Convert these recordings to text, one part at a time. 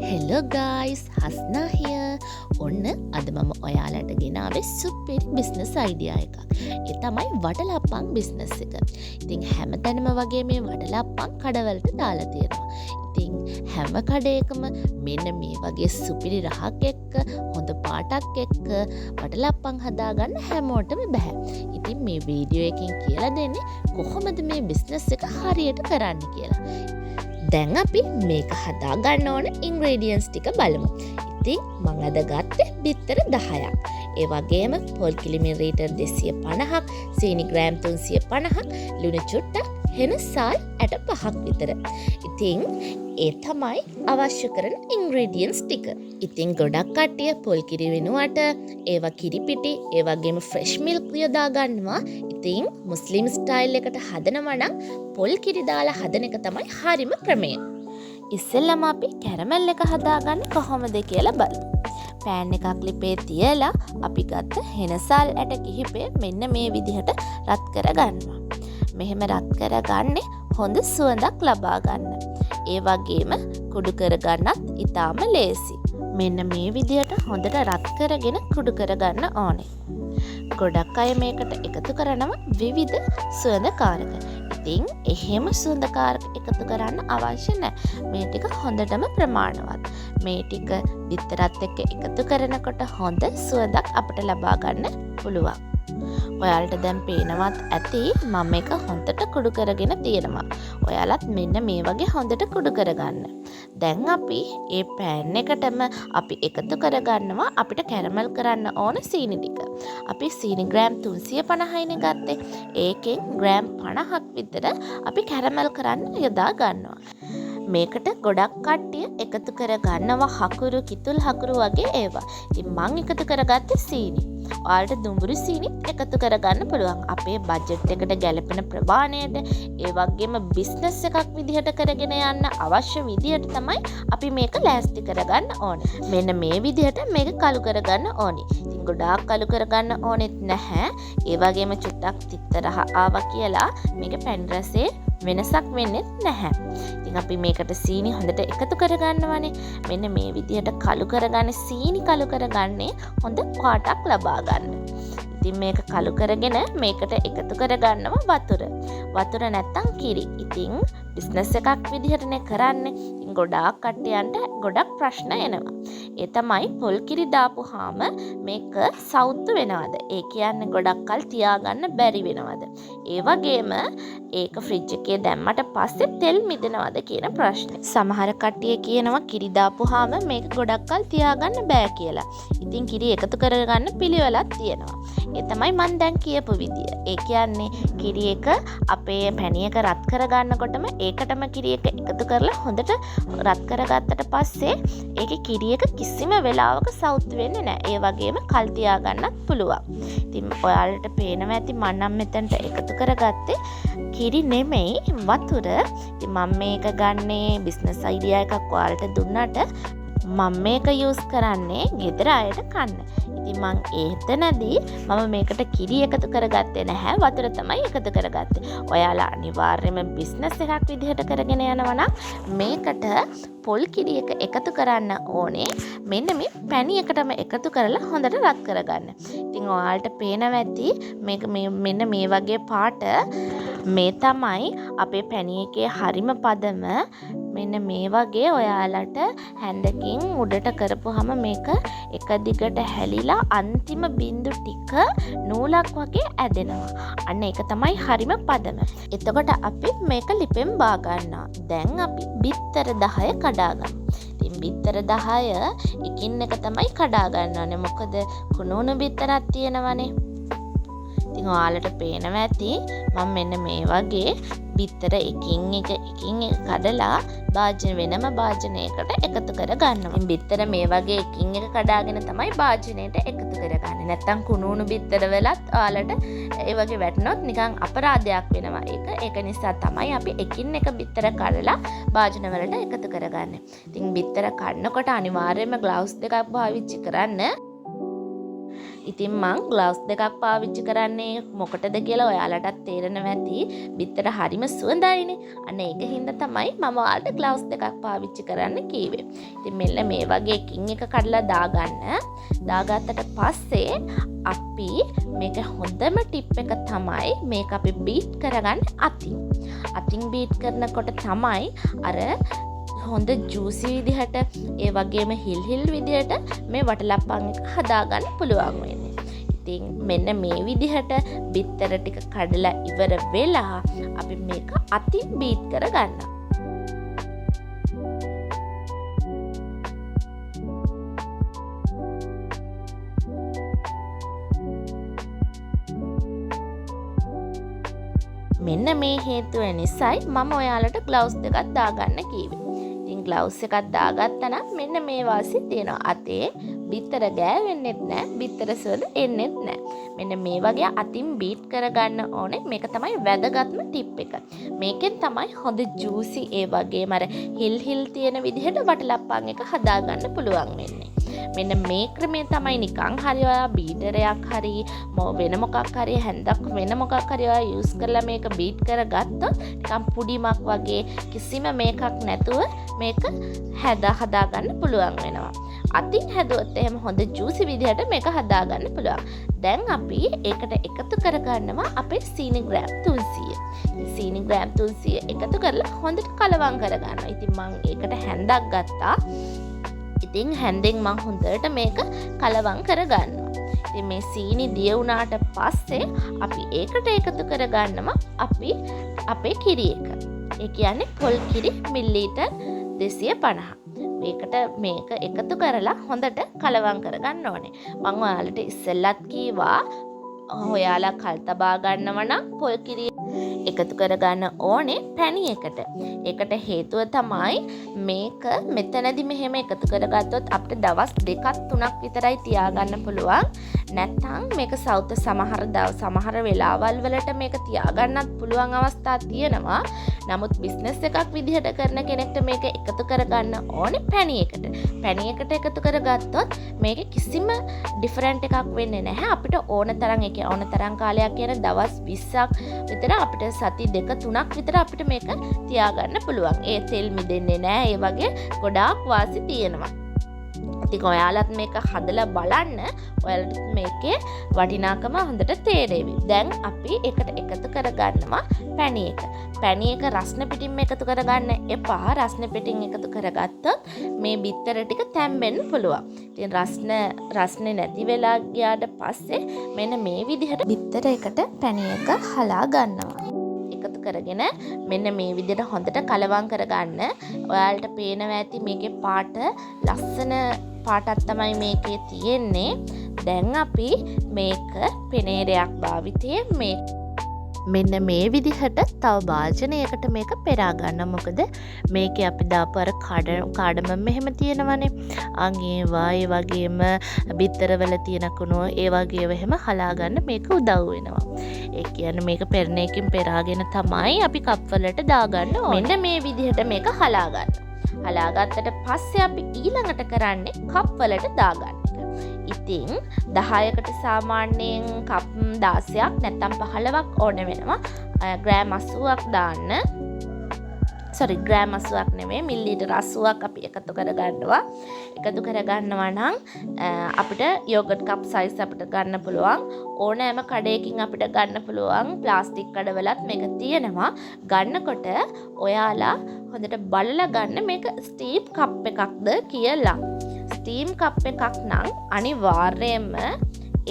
Hello guys, Hasna here. ඔන්න අද මම ඔයාලට ගෙනාවේ සුපිරි බිස්නස් අයිඩියා එකක්. ඒ තමයි වටලප්පන් බිස්නස් එක. ඉතින් හැමතැනම වගේ මේ වටලප්පන් කඩවලට දාලා තියෙනවා. ඉතින් හැම කඩේකම මෙන්න මේ වගේ සුපිරි රහක් එක්ක හොඳ පාටක් එක්ක වටලප්පන් හදාගන්න හැමෝටම බෑ. ඉතින් මේ වීඩියෝ එකෙන් කියලා දෙන්නේ කොහොමද මේ බිස්නස් එක හරියට කරන්න කියලා. දැන් අපි මේක හදා ගන්න ඕන ඉන්ග්‍රේඩියන්ට්ස් ටික බලමු. ඉතින් මම අද ගත්තේ බිත්තර 10ක්. ඒ වගේම පොල් කිලි මිලිලීටර් 250ක්, සීනි ග්‍රෑම් 350ක්, ලුණු චුට්ටක්, හෙන සාල් ඇට 5ක් විතර. ඉතින් ඒ තමයි අවශ්‍ය කරන ඉන්ග්‍රේඩියන්ට්ස් ටික. ඉතින් ගොඩක් කට්ටිය පොල් කිරි වෙනුවට ඒවා කිරි පිටි, ඒ වගේම ෆ්‍රෙෂ් මිල්ක් යොදා ගන්නවා. ඉතින් මුස්ලිම් ස්ටයිල් එකට හදනවා නම් පොල් කිරි දාලා හදන එක තමයි හරිම ක්‍රමය. ඉස්සෙල්ලාම අපි කැරමල් එක හදාගන්නේ කොහොමද කියලා බලමු. පෑන් එකක් ලිපේ තියලා අපි ගත්ත හෙනසල් ඇට කිහිපය මෙන්න මේ විදිහට රත් කරගන්නවා. මෙහෙම රත් කරගන්නේ හොඳ සුවඳක් ලබා ගන්න. ඒ වගේම කුඩු කරගන්නත් ඉතාම ලේසි. මෙන්න මේ විදිහට හොඳට රත් කරගෙන කුඩු කරගන්න ඕනේ. ගොඩක් අය මේකට එකතු කරනවා විවිධ සුවඳකාරක. ඉතින් එහෙම සුවඳකාරක එකතු කරන්න අවශ්‍ය නැහැ. මේ ටික හොඳටම ප්‍රමාණවත්. මේ ටික බිත්තරත් එක්ක එකතු කරනකොට හොඳ සුවඳක් අපිට ලබා ගන්න පුළුවන්. ඔයාලට දැන් පේනවත් ඇති මම මේක හොඳට කුඩු කරගෙන තියෙනවා. ඔයාලත් මෙන්න මේ වගේ හොඳට කුඩු කරගන්න. දැන් අපි මේ පෑන් එකටම අපි එකතු කරගන්නවා අපිට කැරමල් කරන්න ඕන සීනි ටික. අපි සීනි ග්‍රෑම් 350යිනේ ගත්තේ. ඒකෙන් ග්‍රෑම් 50ක් විතර අපි කැරමල් කරන්න යොදා ගන්නවා. මේකට ගොඩක් කට්ටිය එකතු කරගන්නවා හකුරු, කිතුල් හකුරු වගේ ඒවා. ඉතින් මං එකතු කරගත්තේ සීනි. ඔයාලට දුඹුරු සීනිත් එකතු කරගන්න පුළුවන්. අපේ බජට් එකට ගැලපෙන ප්‍රමාණයට, ඒ වගේම බිස්නස් එකක් විදිහට කරගෙන යන්න අවශ්‍ය විදිහට තමයි අපි මේක ලෑස්ති කරගන්න ඕනේ. මෙන්න මේ විදිහට මේක කළු කරගන්න ඕනේ. ඉතින් ගොඩාක් කළු කරගන්න ඕනෙත් නැහැ. ඒ වගේම චුට්ටක් තිත්තරහ ආවා කියලා මේක පැන් රසයේ වෙනසක් වෙන්නේ නැහැ. ඉතින් අපි මේකට සීනි හොඳට එකතු කරගන්නවානේ. මෙන්න මේ විදිහට කළු කරගන්න, සීනි කළු කරගන්නේ හොඳ පාටක් ලබා ගන්න. ඉතින් මේක කළු කරගෙන මේකට එකතු කරගන්නවා වතුර. වතුර නැත්තම් කිරි. ඉතින් බිස්නස් එකක් විදිහටනේ කරන්නේ. ඉතින් ගොඩාක් කට්ටියන්ට ගොඩක් ප්‍රශ්න එනවා. ඒ තමයි පොල් කිරි දාපුවාම මේක සවුත්තු වෙනවද? ඒ කියන්නේ ගොඩක් කල් තියාගන්න බැරි වෙනවද? ඒ වගේම ඒක ෆ්‍රිජ් එකේ දැම්මට පස්සේ තෙල් මිදෙනවද කියන ප්‍රශ්නේ. සමහර කට්ටිය කියනවා කිරි දාපුවාම මේක ගොඩක් කල් තියාගන්න බෑ කියලා. ඉතින් කිරි එකතු කරගන්න පිළිවෙලක් තියෙනවා. ඒ තමයි මම දැන් කියපු විදිය. ඒ කියන්නේ කිරි එක අපේ පැණියක රත් කරගන්නකොටම ඒකටම කිරි එක එකතු කරලා හොඳට රත් කරගත්තට පස්සේ ඒකේ කිරි එක කිසිම වෙලාවක සවුත් වෙන්නේ නැහැ. ඒ වගේම කල් තියාගන්නත් පුළුවන්. ඉතින් ඔයාලට පේනවා ඇති මම නම් මෙතනට එකතු කරගත්තේ කිරි නෙමෙයි වතුර. ඉතින් මම මේක ගන්නේ බිස්නස් අයිඩියා එකක් ඔයාලට දුන්නාට මම මේක යූස් කරන්නේ ගෙදර අයට කන්න. ඉතින් මං එතනදී මම මේකට කිරි එකතු කරගත්තේ නැහැ, වතුර තමයි එකතු කරගත්තේ. ඔයාලා අනිවාර්යයෙන්ම බිස්නස් එකක් විදිහට කරගෙන යනවා නම් මේකට පොල් කිරි එක එකතු කරන්න ඕනේ. මෙන්න මේ පැණියකටම එකතු කරලා හොඳට රත් කරගන්න. ඉතින් ඔයාලට පේනවා ඇති මේක මෙන්න මේ වගේ පාට. මේ තමයි අපේ පැණියකේ හරිම පදම. මෙන්න මේ වගේ ඔයාලට හැන්දකින් උඩට කරපුවාම මේක එක දිගට හැලිලා අන්තිම බින්දු ටික නූලක් වගේ ඇදෙනවා. අන්න ඒක තමයි හරිම පදම. එතකොට අපි මේක ලිපෙන් බා ගන්නවා. දැන් අපි බිත්තර 10 කඩා ගමු. ඉතින් බිත්තර 10 එකින් එක තමයි කඩා ගන්නවනේ. මොකද කුණුණු බිත්තරක් තියෙනවනේ. ඉතින් ඔයාලට පේනවා ඇති මම මෙන්න මේ වගේ බිත්තර එකින් එක කඩලා වෙනම භාජනයකට එකතු කරගන්නවා. ඉතින් බිත්තර මේ වගේ එකින් එක කඩාගෙන තමයි භාජනයට එකතු කරගන්නේ. නැත්තම් කුණුණු බිත්තර වලත් ඔයාලට ඒ වගේ වැටුනොත් නිකන් අපරාධයක් වෙනවා. ඒක නිසා තමයි අපි එකින් එක බිත්තර කඩලා භාජන වලට එකතු කරගන්නේ. ඉතින් බිත්තර කඩනකොට අනිවාර්යයෙන්ම ග්ලව්ස් දෙකක් පාවිච්චි කරන්න. ඉතින් මං ග්ලව්ස් දෙකක් පාවිච්චි කරන්නේ මොකටද කියලා ඔයාලටත් තේරෙනවා ඇති. බිත්තර හරිම සුවඳයිනේ. අන්න ඒක හින්දා තමයි මම ඔයාලට ග්ලව්ස් දෙකක් පාවිච්චි කරන්න කිව්වේ. ඉතින් මෙන්න මේ වගේ එකින් එක කඩලා දාගන්න. දාගත්තට පස්සේ අපි මේක හොඳම ටිප් එක තමයි මේක අපි බීට් කරගන්න අතින්. අතින් බීට් කරනකොට තමයි අර හොඳ ජූසි විදිහට ඒ වගේම හිල් විදිහට මේ වටලප්පන් එක හදාගන්න පුළුවන් වෙන්නේ. ඉතින් මෙන්න මේ විදිහට බිත්තර ටික කඩලා ඉවර වෙලා අපි මේක අතින් බීට් කරගන්නවා. මෙන්න මේ හේතුව නිසායි මම ඔයාලට ග්ලව්ස් දෙකක් දාගන්න කිව්වේ. ඉතින් ග්ලව්ස් එකක් දාගත්තා නම් මෙන්න මේ වාසිය තියෙනවා. අතේ බිත්තර ගෑවෙන්නෙත් නැහැ, බිත්තර සුවඳ එන්නෙත් නැහැ. මෙන්න මේ වගේ අතින් බීට් කරගන්න ඕනේ. මේක තමයි වැදගත්ම ටිප් එක. මේකෙන් තමයි හොඳ ජූසි ඒ වගේම අර හිල් තියෙන විදිහට වටලප්පන් එක හදාගන්න පුළුවන් වෙන්නේ. මෙන්න මේ ක්‍රමය තමයි නිකන් හරි ඔයා බීටරයක් හරි වෙන මොකක් හරි හැන්දක් වෙන මොකක් හරි ඔයා යූස් කරලා මේක බීට් කරගත්තොත් නිකන් පුඩිමක් වගේ කිසිම මේකක් නැතුව මේක හදාගන්න පුළුවන් වෙනවා. අතින් හැදුවොත් එහෙම හොඳ ජූසි විදිහට මේක හදාගන්න පුළුවන්. දැන් අපි ඒකට එකතු කරගන්නවා අපේ සීනි ග්‍රෑම් 300. සීනි ග්‍රෑම් 300 එකතු කරලා හොඳට කලවම් කරගන්නවා. ඉතින් මම ඒකට හැන්දක් ගත්තා. ඉතින් හැන්දෙන් මම හොඳට මේක කලවම් කරගන්නවා. ඉතින් මේ සීනි දිය වුණාට පස්සේ අපි ඒකට එකතු කරගන්නවා අපි අපේ කිරි එක. ඒ කියන්නේ පොල් කිරි මිලිලීටර් 250. මේක එකතු කරලා හොඳට කලවම් කරගන්න ඕනේ. මම ඔයාලට ඉස්සෙල්ලත් කීවා ඔයාලා කල් තබා ගන්නව නම් පොල් කිරි එකතු කරගන්න ඕනේ පැණි එකට. ඒකට හේතුව තමයි මේක මෙතනදි මෙහෙම එකතු කරගත්තොත් අපිට දවස් 2ක් 3ක් විතරයි තියාගන්න පුළුවන්. නැත්නම් මේක සමහර වෙලාවල් වලට මේක තියාගන්නත් පුළුවන් අවස්ථා තියෙනවා. නමුත් බිස්නස් එකක් විදිහට කරන කෙනෙක්ට මේක එකතු කරගන්න ඕනේ පැණි එකට. පැණි එකට එකතු කරගත්තොත් මේක කිසිම ඩිෆරන්ට් එකක් වෙන්නේ නැහැ. අපිට ඕන තරම් කාලයක් කියන දවස් 20ක් විතර අපිට සති 2-3ක් විතර අපිට මේක තියාගන්න පුළුවන්. ඒ තෙල් මිදෙන්නේ නැහැ. ඒ වගේ ගොඩාක් වාසි තියෙනවා. ඉතින් ඔයාලත් මේක හදලා බලන්න. ඔයාලට මේකේ වටිනාකම හොඳට තේරෙවි. දැන් අපි එකට එකතු කරගන්නවා පැණි එක. පැණි එක රස්න පිටින්ම එකතු කරගන්න එපා. රස්න පිටින් එකතු කරගත්තොත් මේ බිත්තර ටික තැම්බෙන්න පුළුවන්. ඉතින් රස්නේ නැති වෙලා ගියාට පස්සේ මෙන්න මේ විදිහට බිත්තර එකට පැණි එක හලා ගන්නවා. එකතු කරගෙන මෙන්න මේ විදිහට හොඳට කලවම් කරගන්න. ඔයාලට පේනවා ඇති මේකේ පාට ලස්සන පාටක් තමයි මේකේ තියෙන්නේ. දැන් අපි මේක පෙනේරයක් භාවිතයෙන් මෙන්න මේ විදිහට තව භාජනයකට මේක පෙරා ගන්න. මොකද මේකේ අපි දාපු අර කාඩමම් එහෙම තියෙනවනේ. ඒවා ඒ වගේම බිත්තරවල තියෙන කුණු ඒ වගේව එහෙම හලා ගන්න මේක උදව් වෙනවා. ඒ කියන්නේ මේක පෙරණ එකකින් පෙරාගෙන තමයි අපි කප් වලට දාගන්න ඕනේ. මෙන්න මේ විදිහට මේක හලා ගන්න. හලා ගත්තට පස්සේ අපි ඊළඟට කරන්නේ කප් වලට දාගන්න එක. ඉතින් 10කට සාමාන්‍යයෙන් කප් 16ක් නැත්නම් 15ක් ඕන වෙනවා. ග්‍රෑම් 80ක් දාන්න. ග්‍රෑම් 80ක් නෙමෙයි මිලිලීටර් 80ක් අපි එකතු කරගන්නවා. එකතු කරගන්නවා නම් අපිට යෝගට් කප් සයිස් අපිට ගන්න පුළුවන්. ඕනෑම කඩයකින් අපිට ගන්න පුළුවන්. ප්ලාස්ටික් කඩවලත් මේක තියෙනවා. ගන්නකොට ඔයාලා හොඳට බලලා ගන්න මේක ස්ටීම් කප් එකක්ද කියලා. ස්ටීම් කප් එකක් නම් අනිවාර්යයෙන්ම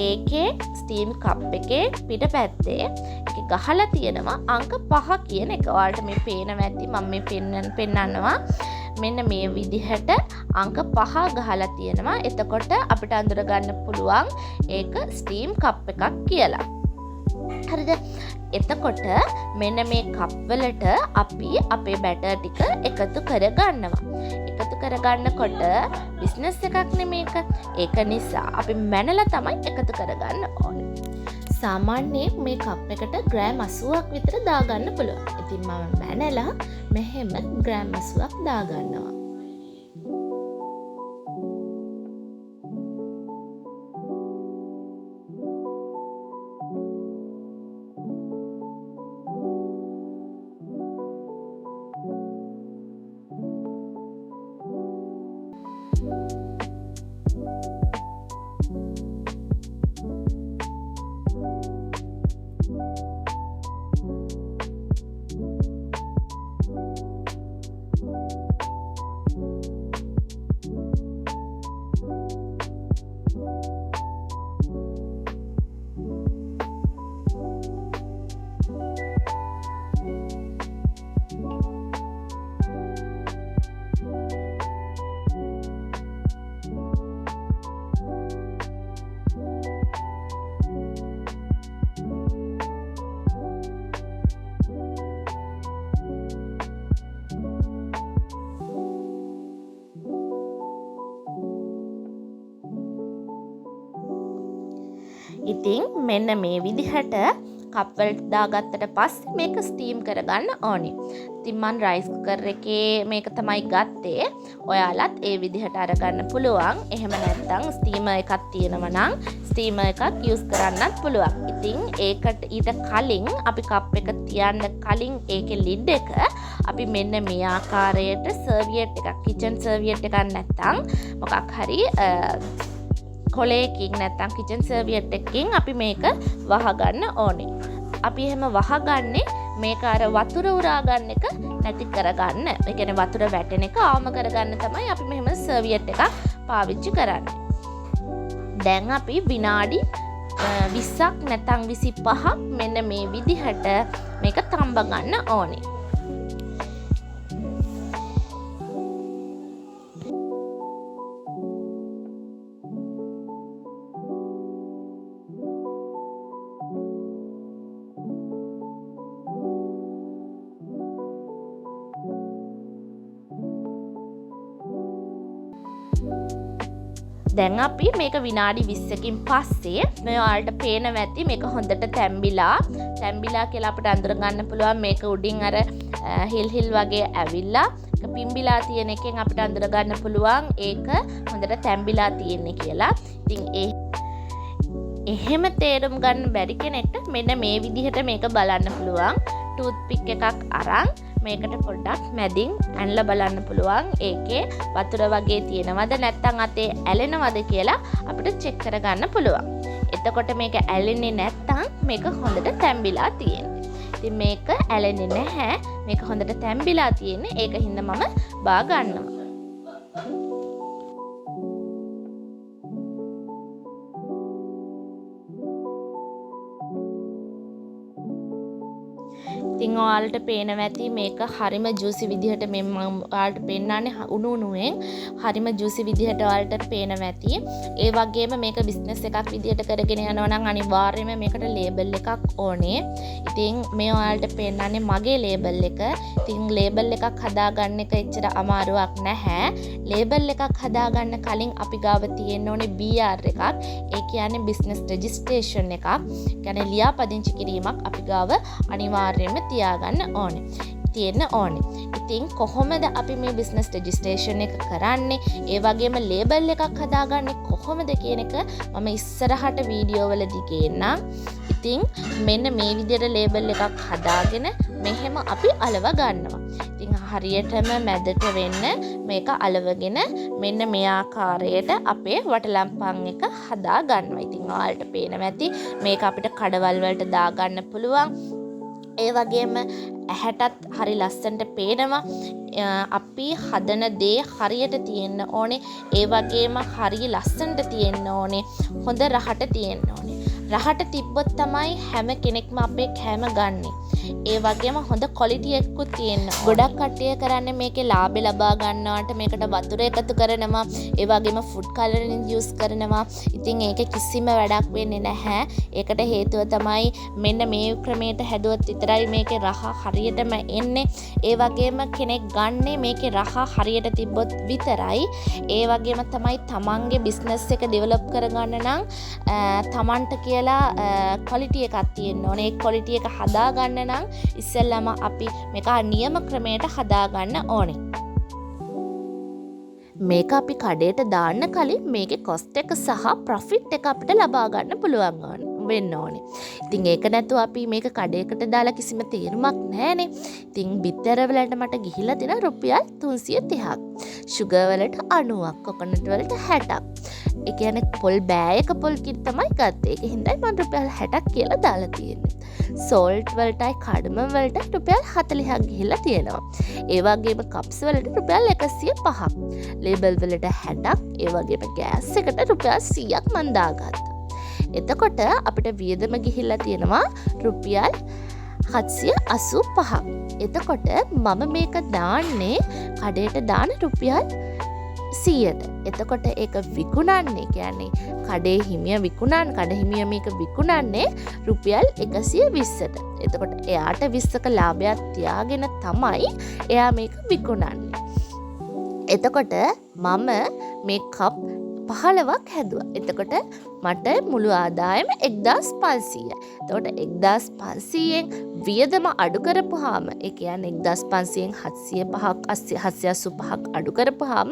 ඒකේ ස්ටීම් කප් එකේ පිටපැත්තේ ඒක ගහලා තියෙනවා අංක 5 කියන එක. ඔයාලට මේ පේනවා ඇති මම මේ පෙන්නනවා. මෙන්න මේ විදිහට අංක 5 ගහලා තියෙනවා. එතකොට අපිට අඳුර ගන්න පුළුවන් ඒක ස්ටීම් කප් එකක් කියලා. හරිද? එතකොට මෙන්න මේ කප් වලට අපි අපේ බැටර් ටික එකතු කරගන්නවා. එකතු කරගන්නකොට බිස්නස් එකක් නෙමේක. ඒක නිසා අපි මැනලා තමයි එකතු කරගන්න ඕනේ. සාමාන්‍යයෙන් මේ කප් එකට ග්‍රෑම් 80ක් විතර දාගන්න පුළුවන්. ඉතින් මම මැනලා මෙහෙම ග්‍රෑම් 80ක් දාගන්නවා. ඉතින් මෙන්න මේ විදිහට කප් වලට දාගත්තට පස්සේ මේක ස්ටීම් කරගන්න ඕනේ. ඉතින් මම රයිස් කුකර් එකේ මේක තමයි ගත්තේ. ඔයාලත් ඒ විදිහට අරගන්න පුළුවන්. එහෙම නැත්නම් ස්ටීමර් එකක් තියෙනවා නම් ස්ටීමර් එකක් යූස් කරන්නත් පුළුවන්. ඉතින් ඒකට ඊට කලින් අපි කප් එක තියන්න කලින් ඒකේ ලිඩ් එක අපි මෙන්න මේ ආකාරයට සර්වියට් එකක් කිචන් සර්වියට් එකක් නැත්නම් මොකක් හරි කොලේකින් නැත්තම් කිචන් සර්වියට් එකකින් අපි මේක වහගන්න ඕනේ. අපි එහෙම වහගන්නේ මේක අර වතුර උරා ගන්න එක නැති කරගන්න. ඒ කියන්නේ වතුර වැටෙන එක ආවම කරගන්න තමයි අපි මෙහෙම සර්වියට් එකක් පාවිච්චි කරන්නේ. දැන් අපි විනාඩි 20ක් නැත්තම් 25ක් මෙන්න මේ විදිහට මේක තඹ ගන්න ඕනේ. දැන් අපි මේක විනාඩි 20කින් පස්සේ මේ ඔයාලට පේනවා ඇති මේක හොඳට තැම්බිලා කියලා අපිට අඳුර ගන්න පුළුවන් මේක උඩින් අර හිල් වගේ ඇවිල්ලා ඒක පිම්බිලා තියෙන එකෙන් අපිට අඳුර ගන්න පුළුවන් ඒක හොඳට තැම්බිලා තියෙන්නේ කියලා. ඉතින් එහෙම තේරුම් ගන්න බැරි කෙනෙක්ට මෙන්න මේ විදිහට මේක බලන්න පුළුවන්. ටූත් පික් එකක් අරන් මේකට පොඩ්ඩක් මැදින් ඇනලා බලන්න පුළුවන් ඒකේ වතුර වගේ තියෙනවද නැත්නම් අතේ ඇලෙනවද කියලා අපිට චෙක් කරගන්න පුළුවන්. එතකොට මේක ඇලෙන්නේ නැත්නම් මේක හොඳට තැම්බිලා තියෙන්නේ. ඉතින් මේක ඇලෙන්නේ නැහැ. මේක හොඳට තැම්බිලා තියෙන්නේ. ඒක හින්දා මම බා ගන්නවා. ඉතින් ඔයාලට පේනවා ඇති මේක හරිම ජූසි විදිහට මම ඔයාලට පෙන්නන්නේ උණු උණුවෙන් හරිම ජූසි විදිහට ඔයාලට පේනවා ඇති. ඒ වගේම මේක බිස්නස් එකක් විදිහට කරගෙන යනවා නම් අනිවාර්යයෙන්ම මේකට ලේබල් එකක් ඕනේ. ඉතින් මේ ඔයාලට පෙන්නන්නේ මගේ ලේබල් එක. ඉතින් ලේබල් එකක් හදාගන්න එක එච්චර අමාරුවක් නැහැ. ලේබල් එකක් හදාගන්න කලින් අපි ගාව තියෙන්න ඕනේ BR එකක්. ඒ කියන්නේ බිස්නස් රෙජිස්ට්‍රේෂන් එකක්. කියන්නේ ලියාපදිංචි කිරීමක් අපි ගාව අනිවාර්යයෙන්ම තියාගන්න තියෙන්න ඕනේ. ඉතින් කොහොමද අපි මේ බිස්නස් රෙජිස්ට්‍රේෂන් එක කරන්නේ? ඒ වගේම ලේබල් එකක් හදාගන්නේ කොහොමද කියන එක මම ඉස්සරහට වීඩියෝ වලදී ගේන්නම්. ඉතින් මෙන්න මේ විදිහට ලේබල් එකක් හදාගෙන මෙහෙම අපි අලව ගන්නවා. ඉතින් හරියටම මැදට වෙන්න මේක අලවගෙන මෙන්න මේ ආකාරයට අපේ වටලම්පන් එක හදා ගන්නවා. ඉතින් ඔයාලට පේනවා ඇති මේක අපිට කඩවල් වලට දාගන්න පුළුවන්. ඒ වගේම ඇහැටත් හරි ලස්සනට පේනවා. අපි හදන දේ හරියට තියෙන්න ඕනේ. ඒ වගේම හරිය ලස්සනට තියෙන්න ඕනේ. හොඳ රහට තියෙන්න ඕනේ. රහට තිබ්බොත් තමයි හැම කෙනෙක්ම අපේ කෑම ගන්නෙ. ඒ වගේම හොඳ ක්වොලිටි එකකුත් තියෙන්න. ගොඩක් කට්ටිය කරන්නේ මේකේ ලාභය ලබා ගන්නවට මේකට වතුර එකතු කරනවා. ඒ වගේම ෆුඩ් කලරින් යූස් කරනවා. ඉතින් ඒක කිසිම වැඩක් වෙන්නේ නැහැ. ඒකට හේතුව තමයි මෙන්න මේ ක්‍රමයට හැදුවොත් විතරයි මේකේ රහ හරියටම එන්නේ. ඒ වගේම කෙනෙක් ගන්නේ මේකේ රහ හරියට තිබ්බොත් විතරයි. ඒ වගේම තමයි තමන්ගේ බිස්නස් එක ඩෙවලොප් කරගන්න නම් තමන්ට කියලා ක්වොලිටි එකක් තියෙන්න ඕනේ. ඒ ක්වොලිටි එක හදා ගන්න නම් ඉස්සෙල්ලාම අපි මේක නියම ක්‍රමයට හදාගන්න ඕනේ. මේක අපි කඩේට දාන්න කලින් මේකේ කොස්ට් එක සහ ප්‍රොෆිට් එක අපිට ලබා ගන්න පුළුවන් වෙන්න ඕනේ. ඉතින් ඒක නැතුව අපි මේක කඩේකට දාලා කිසිම තේරුමක් නැහැනේ. ඉතින් බිත්තර වලට මට ගිහිලා තියෙන රුපියල් 330ක්. සුගර් වලට 90ක්, කොකනට් වලට 60ක්. ඒ කියන්නේ පොල් බෑයක පොල් කිරි තමයි ගත්තේ. ඒක හින්දායි මම රුපියල් 60ක් කියලා දාලා තියෙන්නේ. සෝල්ට් වලටයි කඩමම් වලට රුපියල් 40ක් ගිහිලා තියෙනවා. ඒ වගේම කප්ස් වලට රුපියල් 105ක්. ලේබල් වලට 60ක්. ඒ වගේම ගෑස් එකට රුපියල් 100ක් මම දාගත්තා. එතකොට අපිට වියදම ගිහිල්ලා තියෙනවා රුපියල් 785ක්. එතකොට මම මේක දාන්නේ කඩේට දාන රුපියල් 100ට. එතකොට ඒක විකුණන්නේ කියන්නේ කඩේ හිමිය කඩ හිමිය මේක විකුණන්නේ රුපියල් 120ට. එතකොට එයාට 20ක ලාභයක් තියාගෙන තමයි එයා මේක විකුණන්නේ. එතකොට මම මේ කප් 15ක් හැදුවා. එතකොට මට මුළු ආදායම 1500යි. එතකොට 1500න් වියදම අඩු කරපුවාම ඒ කියන්නේ 1500න් 785ක් අඩු කරපුවාම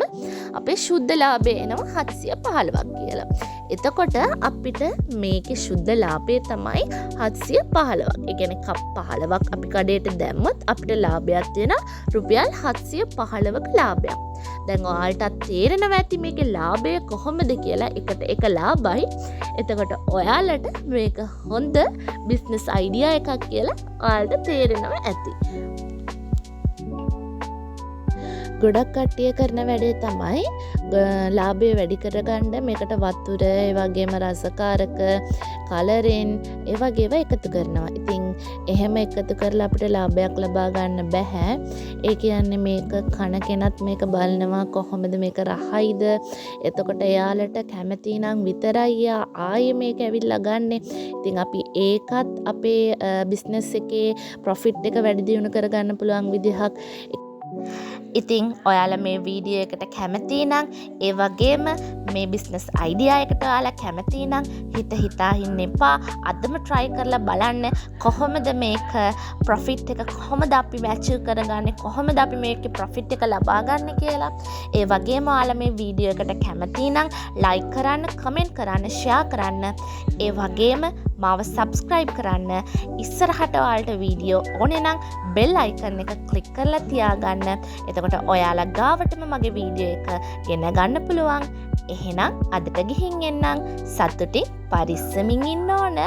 අපේ ශුද්ධ ලාභය එනවා 715ක් කියලා. එතකොට අපිට මේකේ ශුද්ධ ලාභය තමයි 715ක්. ඒ කියන්නේ කප් 15ක් අපි කඩේට දැම්මොත් අපිට ලාභයක් තියෙන රුපියල් 715ක ලාභයක්. දැන් ඔයාලටත් තේරෙනවා ඇති මේකේ ලාභය කොහොමද කියලා. එකට එක ලාභයි. එතකොට ඔයාලට මේක හොඳ බිස්නස් අයිඩියා එකක් කියලා ඔයාලට තේරෙනවා ඇති. ගොඩක් කට්ටිය කරන වැඩේ තමයි ලාභය වැඩි කරගන්න මේකට වතුර, ඒ වගේම රසකාරක, කලරින්, ඒ වගේ ඒවා එකතු කරනවා. ඉතින් එහෙම එකතු කරලා අපිට ලාභයක් ලබා ගන්න බෑ. ඒ කියන්නේ මේක කන කෙනත් මේක බලනවා කොහොමද මේක රහයිද. එතකොට එයාලට කැමති නම් විතරයි ආයේ මේක ඇවිල්ලා ගන්නෙ. ඉතින් අපි ඒකත් අපේ බිස්නස් එකේ ප්‍රොෆිට් එක වැඩි දියුණු කරගන්න පුළුවන් විදිහක්. ඉතින් ඔයාලා මේ වීඩියෝ එකට කැමති නම් ඒ වගේම මේ බිස්නස් අයිඩියා එකට ඔයාලා කැමති නම් හිතා ඉන්න එපා. අදම try කරලා බලන්න කොහොමද මේක ප්‍රොෆිට් එක කොහොමද අපි අචීව් කරගන්නේ, කොහොමද අපි මේකේ ප්‍රොෆිට් එක ලබා ගන්න කියලා. ඒ වගේම ඔයාලා මේ වීඩියෝ එකට කැමති නම් like කරන්න, comment කරන්න, share කරන්න. ඒ වගේම මාව subscribe කරන්න. ඉස්සරහට ඔයාලට වීඩියෝ ඕනේ නම් bell icon එක click කරලා තියාගන්න. එතකොට ඔයාලා ගාවටම මගේ වීඩියෝ එක ගෙන ගන්න පුළුවන්. එහෙනම් අදට ගිහින් එන්නම්. සතුටින් පරිස්සමින් ඉන්න ඕන.